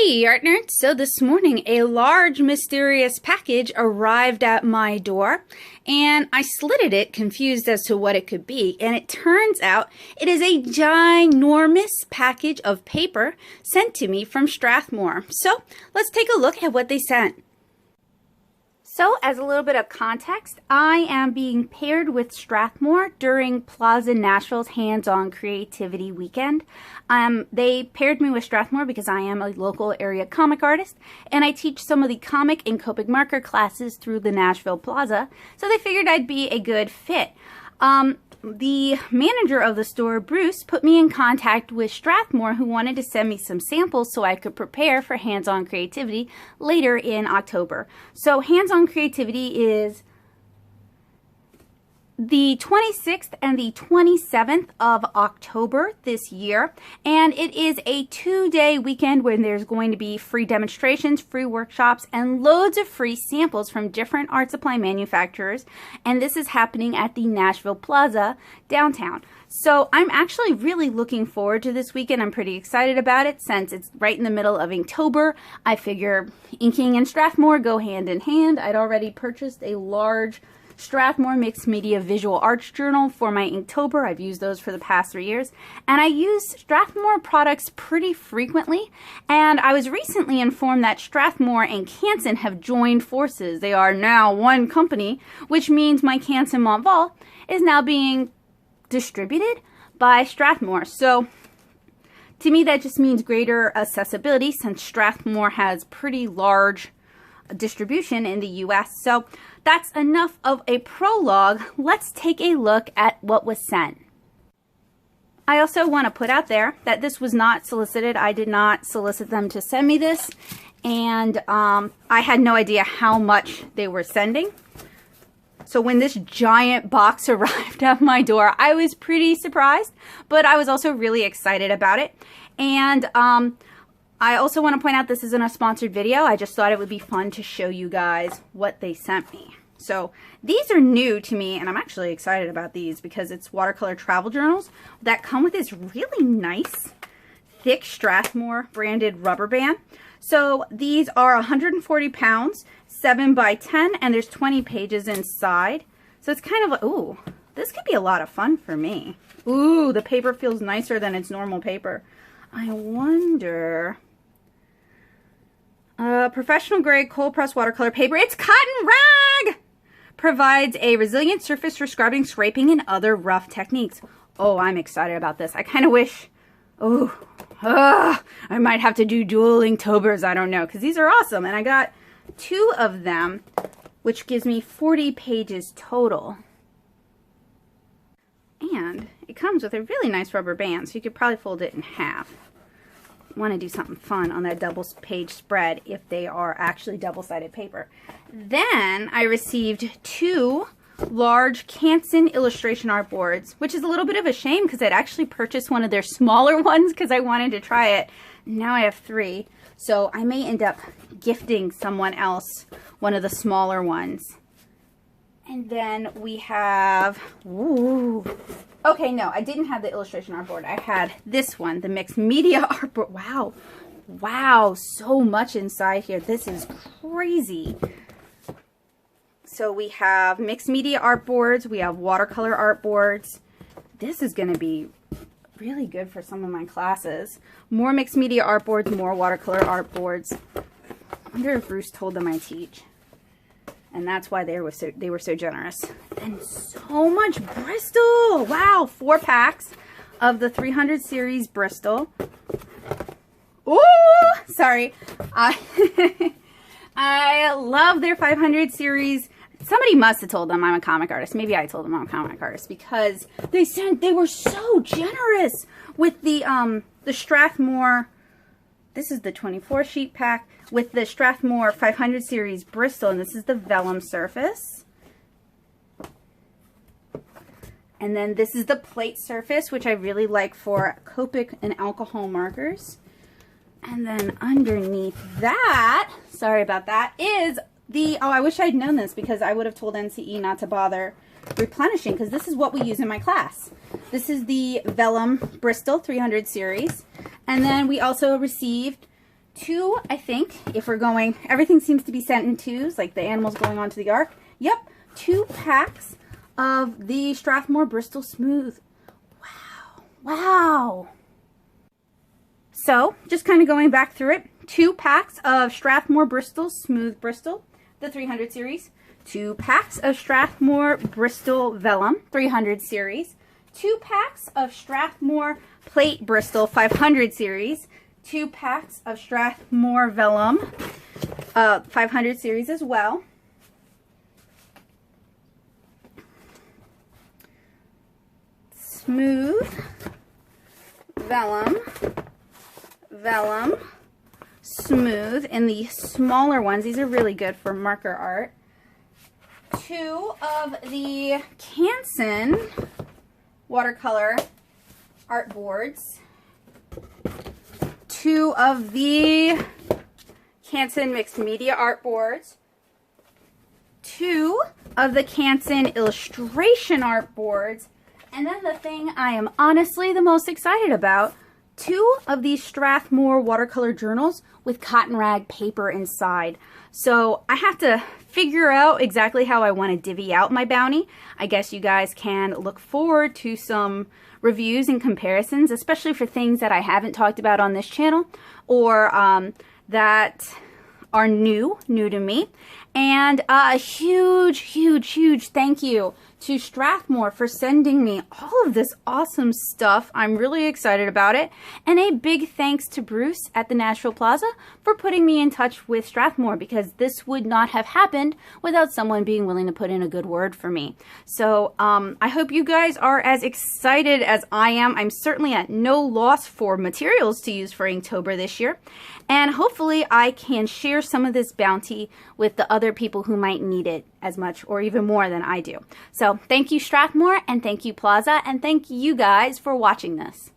Hey Art Nerds! So this morning a large mysterious package arrived at my door and I slitted it confused as to what it could be, and it turns out it is a ginormous package of paper sent to me from Strathmore. So let's take a look at what they sent. So as a little bit of context, I am being paired with Strathmore during Plaza Nashville's Hands-On Creativity Weekend. They paired me with Strathmore because I am a local area comic artist and I teach some of the comic and Copic marker classes through the Nashville Plaza, so they figured I'd be a good fit. The manager of the store, Bruce, put me in contact with Strathmore, who wanted to send me some samples so I could prepare for Hands-On Creativity later in October. So Hands-On Creativity is the 26th and the 27th of October this year, and it is a 2-day weekend when there's going to be free demonstrations, free workshops, and loads of free samples from different art supply manufacturers, and this is happening at the Nashville Plaza downtown. So I'm actually really looking forward to this weekend. I'm pretty excited about it since it's right in the middle of Inktober. I figure inking and Strathmore go hand in hand. I'd already purchased a large Strathmore Mixed Media Visual Arts Journal for my Inktober. I've used those for the past 3 years, and I use Strathmore products pretty frequently, and I was recently informed that Strathmore and Canson have joined forces. They are now one company, which means my Canson Montval is now being distributed by Strathmore. So to me that just means greater accessibility since Strathmore has pretty large distribution in the US. So that's enough of a prologue. Let's take a look at what was sent. I also want to put out there that this was not solicited. I did not solicit them to send me this, and I had no idea how much they were sending. So when this giant box arrived at my door, I was pretty surprised, but I was also really excited about it. And I also want to point out this isn't a sponsored video. I just thought it would be fun to show you guys what they sent me. So these are new to me, and I'm actually excited about these because it's watercolor travel journals that come with this really nice, thick Strathmore branded rubber band. So these are 140 pounds, 7 by 10, and there's 20 pages inside. So it's kind of like, ooh, this could be a lot of fun for me. Ooh, the paper feels nicer than its normal paper. I wonder... professional grade cold press watercolor paper. It's cotton rag! Provides a resilient surface for scrubbing, scraping, and other rough techniques. Oh, I'm excited about this. I kind of wish, I might have to do dual Inktobers. I don't know, because these are awesome. And I got 2 of them, which gives me 40 pages total. And it comes with a really nice rubber band, so you could probably fold it in half. Want to do something fun on that double page spread if they are actually double-sided paper. Then I received 2 large Canson illustration art boards, which is a little bit of a shame because I'd actually purchased one of their smaller ones because I wanted to try it. Now I have 3, so I may end up gifting someone else one of the smaller ones. And then we have, ooh, okay, no, I didn't have the illustration artboard. I had this one, the mixed media artboard. Wow. Wow, so much inside here. This is crazy. So we have mixed media artboards. We have watercolor artboards. This is going to be really good for some of my classes. More mixed media artboards, more watercolor artboards. I wonder if Bruce told them I teach. And that's why they were so generous. And so much Bristol! Wow, 4 packs of the 300 series Bristol. Ooh, sorry. I love their 500 series. Somebody must have told them I'm a comic artist. Maybe I told them I'm a comic artist because they were so generous with the Strathmore. This is the 24 sheet pack with the Strathmore 500 series Bristol, and this is the Vellum surface. And then this is the plate surface, which I really like for Copic and alcohol markers. And then underneath that, sorry about that, is the, oh, I wish I'd known this because I would have told NCE not to bother replenishing because this is what we use in my class. This is the Vellum Bristol 300 series. And then we also received 2, I think, if we're going, everything seems to be sent in 2s, like the animals going onto the ark. Yep, 2 packs of the Strathmore Bristol Smooth. Wow, wow. So, just kind of going back through it, 2 packs of Strathmore Bristol Smooth Bristol, the 300 series. 2 packs of Strathmore Bristol Vellum, 300 series. 2 packs of Strathmore Plate Bristol 500 series. 2 packs of Strathmore Vellum 500 series as well. Smooth Vellum, Vellum, Smooth in the smaller ones. These are really good for marker art. 2 of the Canson watercolor art boards. 2 of the Canson mixed media art boards. 2 of the Canson illustration art boards. And then the thing I am honestly the most excited about, 2 of these Strathmore watercolor journals with cotton rag paper inside. So I have to figure out exactly how I want to divvy out my bounty. I guess you guys can look forward to some reviews and comparisons, especially for things that I haven't talked about on this channel or that are new to me. And a huge thank you to Strathmore for sending me all of this awesome stuff. I'm really excited about it. And a big thanks to Bruce at the Nashville Plaza for putting me in touch with Strathmore, because this would not have happened without someone being willing to put in a good word for me. So I hope you guys are as excited as I am. I'm certainly at no loss for materials to use for Inktober this year. And hopefully I can share some of this bounty with the other people who might need it as much or even more than I do. So thank you, Strathmore, and thank you, Plaza, and thank you guys for watching this.